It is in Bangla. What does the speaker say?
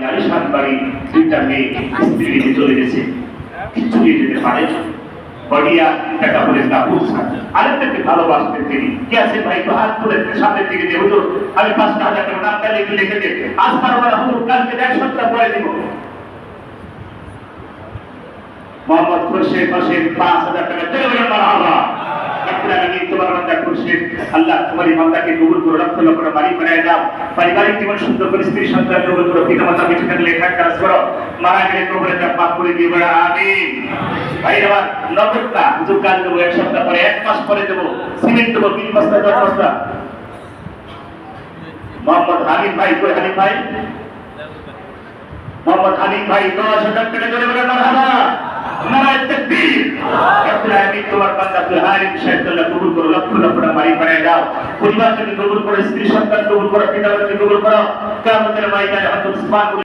আলিশান বাড়ি, দুইটা মেয়ে স্ত্রী নিয়ে চলে গেছে, চলে যেতে পারে বড়িয়া টাকা বলে কাপুর আরেকটাকে ভালোবাসতেন তিনি। কি আছে ভাই, তো হাত তুলে সামনের দিকে যে হুজুর আমি 5,000 টাকা নামটা লিখে দে, আজ পারবো না হুজুর, কালকে 1 সপ্তাহ পরে দিব। মোহাম্মদ খুরশেদ মাসে 5,000 টাকা চলে গেল। মারহাবা আল্লাহ তোমার ইমামটাকে কবুল করো, লক্ষ লক্ষ বাড়ি বানায় দাও, পারিবারিক জীবন সুন্দর করে, স্ত্রী সন্তান কবুল করো, পিতা মাতা বেঁচে থাকলে লেখা কাজ করো, মারা গেলে কবরে তা মাফ করে দিয়ে বলে আমিন। ভাই আমার নগদটা হুজুর কাজ দেবো, 1 সপ্তাহ পরে, 1 মাস পরে দেবো, সিমেন্ট দেবো 3 বস্তা 10 বস্তা। মোহাম্মদ হানিফ ভাই কই? হানিফ ভাই, মোহাম্মদ হানিফ ভাই 10,000 টাকা চলে বলে মারহাবা, নারায়ে তাকবীর। আমি তোমার বান্দা আব্দুল হালিম সাহেবকে কবুল করো, লক্ষ লক্ষ বাড়ি বানায় দাও, পরিবারকে কবুল করো, স্ত্রী সন্তান কবুল করো, পিতা মাতাকে কবুল করো, কিয়ামতের ময়দানে হযরত উসমান